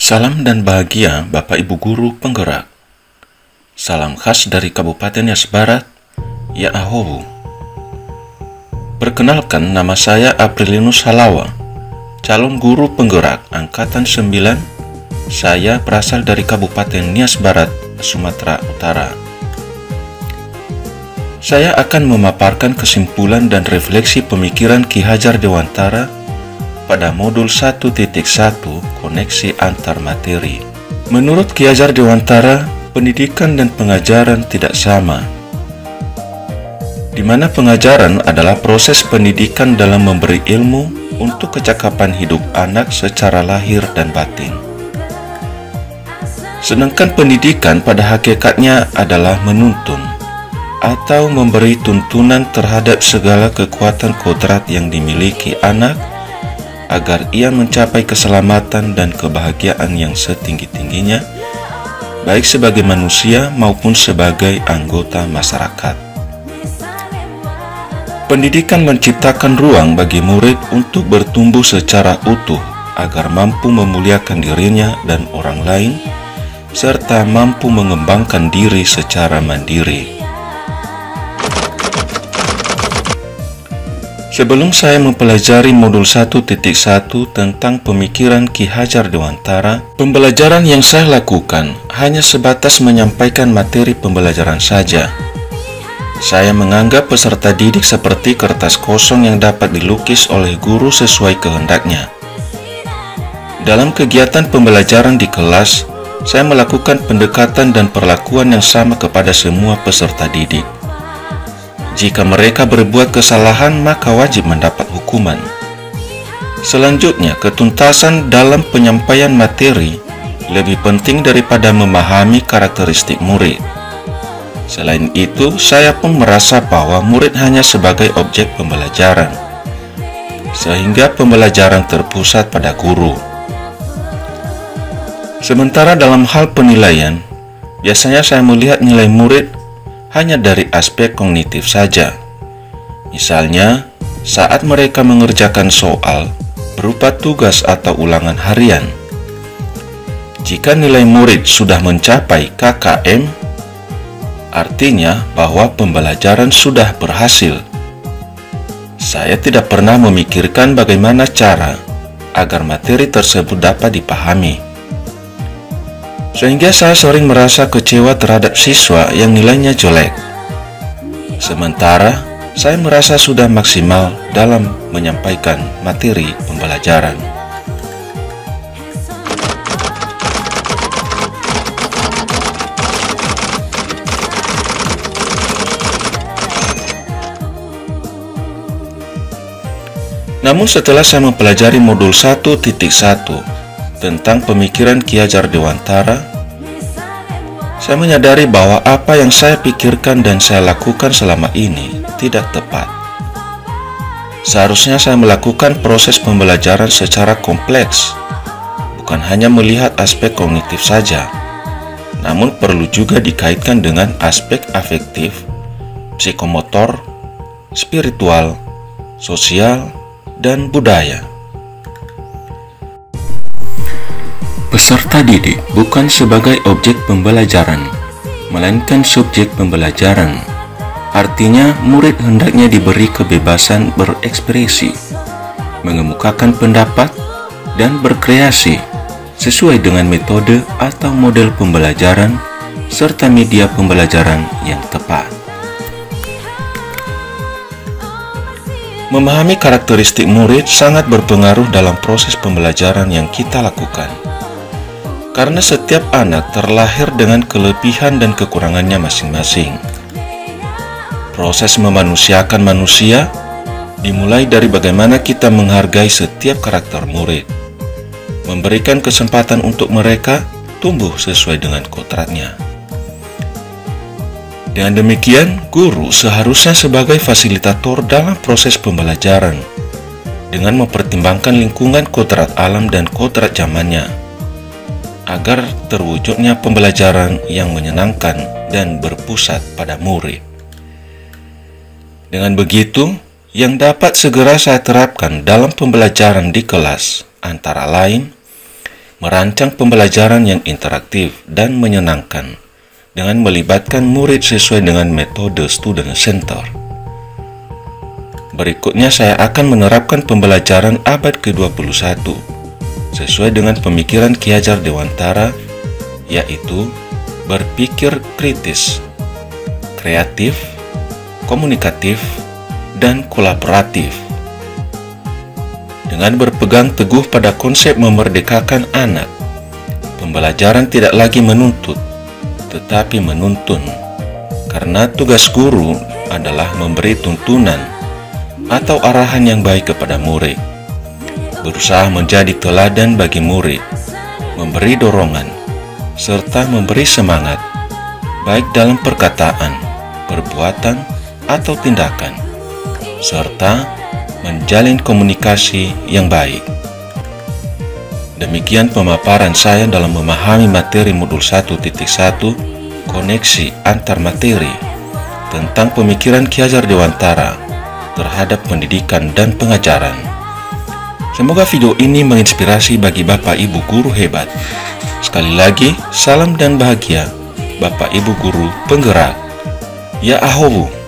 Salam dan bahagia Bapak Ibu Guru Penggerak. Salam khas dari Kabupaten Nias Barat, Yaahobu. Perkenalkan, nama saya Aprilinus Halawa, calon guru penggerak Angkatan 9. Saya berasal dari Kabupaten Nias Barat, Sumatera Utara. Saya akan memaparkan kesimpulan dan refleksi pemikiran Ki Hajar Dewantara pada modul 1.1 koneksi antar materi. Menurut Ki Hajar Dewantara, pendidikan dan pengajaran tidak sama, di mana pengajaran adalah proses pendidikan dalam memberi ilmu untuk kecakapan hidup anak secara lahir dan batin. Sedangkan pendidikan pada hakikatnya adalah menuntun atau memberi tuntunan terhadap segala kekuatan kodrat yang dimiliki anak agar ia mencapai keselamatan dan kebahagiaan yang setinggi-tingginya, baik sebagai manusia maupun sebagai anggota masyarakat. Pendidikan menciptakan ruang bagi murid untuk bertumbuh secara utuh agar mampu memuliakan dirinya dan orang lain, serta mampu mengembangkan diri secara mandiri. Sebelum saya mempelajari modul 1.1 tentang pemikiran Ki Hajar Dewantara, pembelajaran yang saya lakukan hanya sebatas menyampaikan materi pembelajaran saja. Saya menganggap peserta didik seperti kertas kosong yang dapat dilukis oleh guru sesuai kehendaknya. Dalam kegiatan pembelajaran di kelas, saya melakukan pendekatan dan perlakuan yang sama kepada semua peserta didik. Jika mereka berbuat kesalahan, maka wajib mendapat hukuman. Selanjutnya, ketuntasan dalam penyampaian materi lebih penting daripada memahami karakteristik murid. Selain itu, saya pun merasa bahwa murid hanya sebagai objek pembelajaran, sehingga pembelajaran terpusat pada guru. Sementara dalam hal penilaian, biasanya saya melihat nilai murid hanya dari aspek kognitif saja. Misalnya, saat mereka mengerjakan soal berupa tugas atau ulangan harian. Jika nilai murid sudah mencapai KKM, artinya bahwa pembelajaran sudah berhasil. Saya tidak pernah memikirkan bagaimana cara agar materi tersebut dapat dipahami, sehingga saya sering merasa kecewa terhadap siswa yang nilainya jelek. Sementara saya merasa sudah maksimal dalam menyampaikan materi pembelajaran. Namun setelah saya mempelajari modul 1.1 tentang pemikiran Ki Hajar Dewantara, saya menyadari bahwa apa yang saya pikirkan dan saya lakukan selama ini tidak tepat. Seharusnya saya melakukan proses pembelajaran secara kompleks, bukan hanya melihat aspek kognitif saja, namun perlu juga dikaitkan dengan aspek afektif, psikomotor, spiritual, sosial, dan budaya. Peserta didik bukan sebagai objek pembelajaran, melainkan subjek pembelajaran. Artinya, murid hendaknya diberi kebebasan berekspresi, mengemukakan pendapat, dan berkreasi sesuai dengan metode atau model pembelajaran serta media pembelajaran yang tepat. Memahami karakteristik murid sangat berpengaruh dalam proses pembelajaran yang kita lakukan. Karena setiap anak terlahir dengan kelebihan dan kekurangannya masing-masing. Proses memanusiakan manusia dimulai dari bagaimana kita menghargai setiap karakter murid, memberikan kesempatan untuk mereka tumbuh sesuai dengan kodratnya. Dengan demikian, guru seharusnya sebagai fasilitator dalam proses pembelajaran, dengan mempertimbangkan lingkungan kodrat alam dan kodrat zamannya, agar terwujudnya pembelajaran yang menyenangkan dan berpusat pada murid. Dengan begitu, yang dapat segera saya terapkan dalam pembelajaran di kelas antara lain merancang pembelajaran yang interaktif dan menyenangkan dengan melibatkan murid sesuai dengan metode student center. Berikutnya saya akan menerapkan pembelajaran abad ke-21 sesuai dengan pemikiran Ki Hajar Dewantara, yaitu berpikir kritis, kreatif, komunikatif, dan kolaboratif. Dengan berpegang teguh pada konsep memerdekakan anak, pembelajaran tidak lagi menuntut, tetapi menuntun, karena tugas guru adalah memberi tuntunan atau arahan yang baik kepada murid, berusaha menjadi teladan bagi murid, memberi dorongan, serta memberi semangat, baik dalam perkataan, perbuatan, atau tindakan, serta menjalin komunikasi yang baik. Demikian pemaparan saya dalam memahami materi modul 1.1 koneksi antar materi tentang pemikiran Ki Hajar Dewantara terhadap pendidikan dan pengajaran. Semoga video ini menginspirasi bagi Bapak Ibu guru hebat. Sekali lagi, salam dan bahagia Bapak Ibu guru penggerak. Ya ahowu.